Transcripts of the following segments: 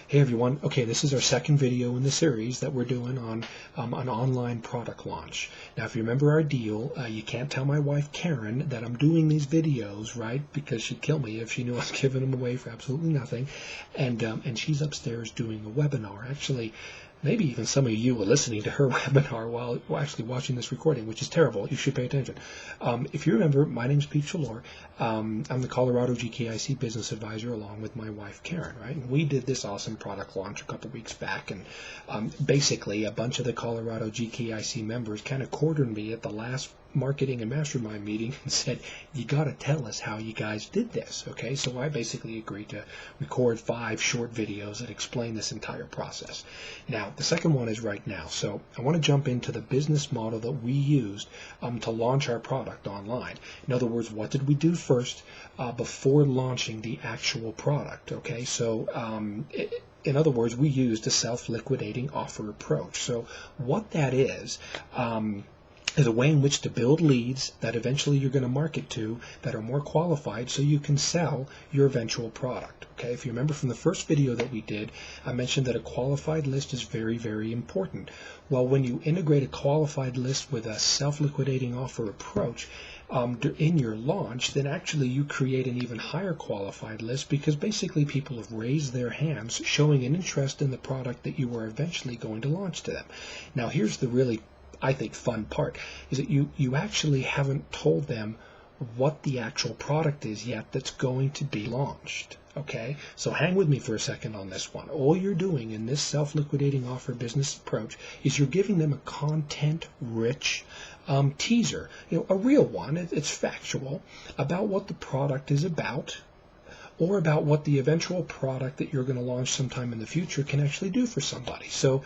Hey everyone, okay, this is our second video in the series that we're doing on an online product launch. Now if you remember our deal, you can't tell my wife Karen that I'm doing these videos, right, because she'd kill me if she knew I was giving them away for absolutely nothing. And she's upstairs doing a webinar. Actually, maybe even some of you are listening to her webinar while actually watching this recording, which is terrible. You should pay attention. If you remember, my name's Pete Treloar. I'm the Colorado GKIC business advisor along with my wife Karen, right? And we did this awesome product launch a couple weeks back, and basically a bunch of the Colorado GKIC members kind of cornered me at the last marketing and mastermind meeting and said, you got to tell us how you guys did this. Okay, so I basically agreed to record 5 short videos that explain this entire process. Now the second one is right now, so I want to jump into the business model that we used to launch our product online. In other words, what did we do first before launching the actual product? Okay, so in other words, we used a self-liquidating offer approach. So what that is a way in which to build leads that eventually you're going to market to that are more qualified so you can sell your eventual product. Okay, if you remember from the first video that we did, I mentioned that a qualified list is very, very important. Well, when you integrate a qualified list with a self-liquidating offer approach in your launch, then actually you create an even higher qualified list because basically people have raised their hands showing an interest in the product that you are eventually going to launch to them. Now here's the really, I think, fun part is that you actually haven't told them what the actual product is yet that's going to be launched. Okay, so hang with me for a second on this one. All you're doing in this self-liquidating offer business approach is you're giving them a content-rich teaser, a real one. It's factual about what the product is about, or about what the eventual product that you're going to launch sometime in the future can actually do for somebody. So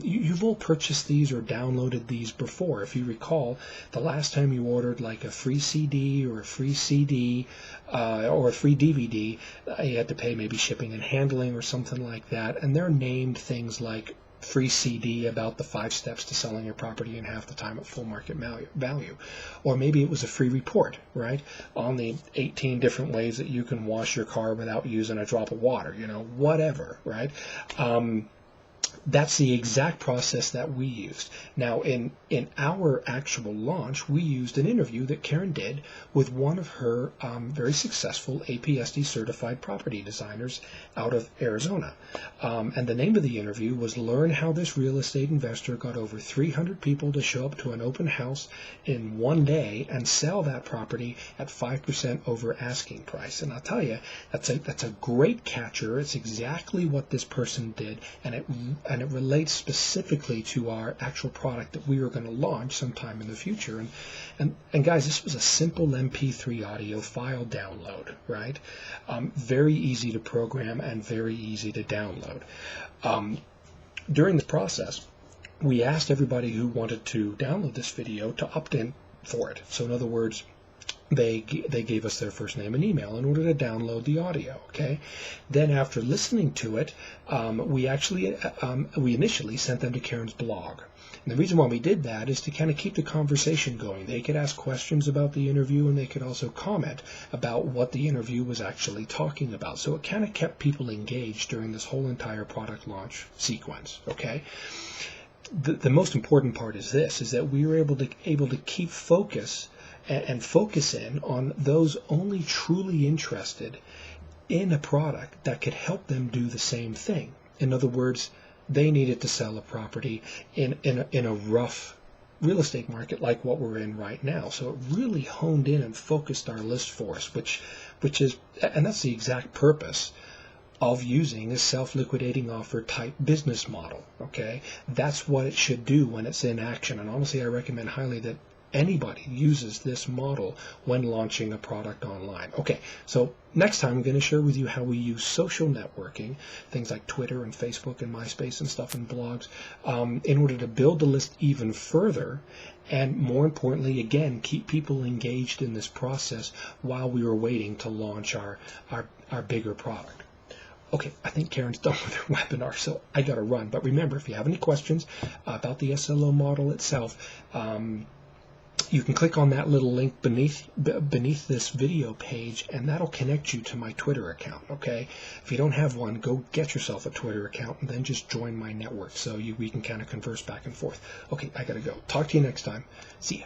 you've all purchased these or downloaded these before. If you recall, the last time you ordered like a free CD or a free CD or a free DVD, you had to pay maybe shipping and handling or something like that. And they're named things like free CD about the 5 steps to selling your property in half the time at full market value. Or maybe it was a free report, right, on the 18 different ways that you can wash your car without using a drop of water, whatever, right? That's the exact process that we used. Now, in our actual launch, we used an interview that Karen did with one of her very successful APSD certified property designers out of Arizona. And the name of the interview was Learn How This Real Estate Investor Got Over 300 People to Show Up to an Open House in one day and Sell That Property at 5% over asking price. And I'll tell you, that's a great catcher. It's exactly what this person did, and it relates specifically to our actual product that we were going to launch sometime in the future. And guys, this was a simple MP3 audio file download, right? Very easy to program and very easy to download. During the process, we asked everybody who wanted to download this video to opt in for it. So in other words, they gave us their first name and email in order to download the audio. Okay. Then after listening to it, we initially sent them to Karen's blog. And the reason why we did that is to kind of keep the conversation going. They could ask questions about the interview, and they could also comment about what the interview was actually talking about. So it kind of kept people engaged during this whole entire product launch sequence. Okay. The most important part is this: is that we were able to keep focus and focus in on those only truly interested in a product that could help them do the same thing. In other words, they needed to sell a property in a rough real estate market like what we're in right now. So it really honed in and focused our list for us, which is, and that's the exact purpose of using a self-liquidating offer type business model. Okay, that's what it should do when it's in action. And honestly, I recommend highly that anybody uses this model when launching a product online. Okay, so next time I'm going to share with you how we use social networking, things like Twitter and Facebook and MySpace and stuff and blogs, in order to build the list even further, and more importantly, again, keep people engaged in this process while we were waiting to launch our bigger product. Okay, I think Karen's done with her webinar, so I got to run. But remember, if you have any questions about the SLO model itself, you can click on that little link beneath this video page, and that'll connect you to my Twitter account. Okay, if you don't have one, go get yourself a Twitter account and then just join my network so we can kind of converse back and forth. Okay, I gotta go. Talk to you next time. See ya.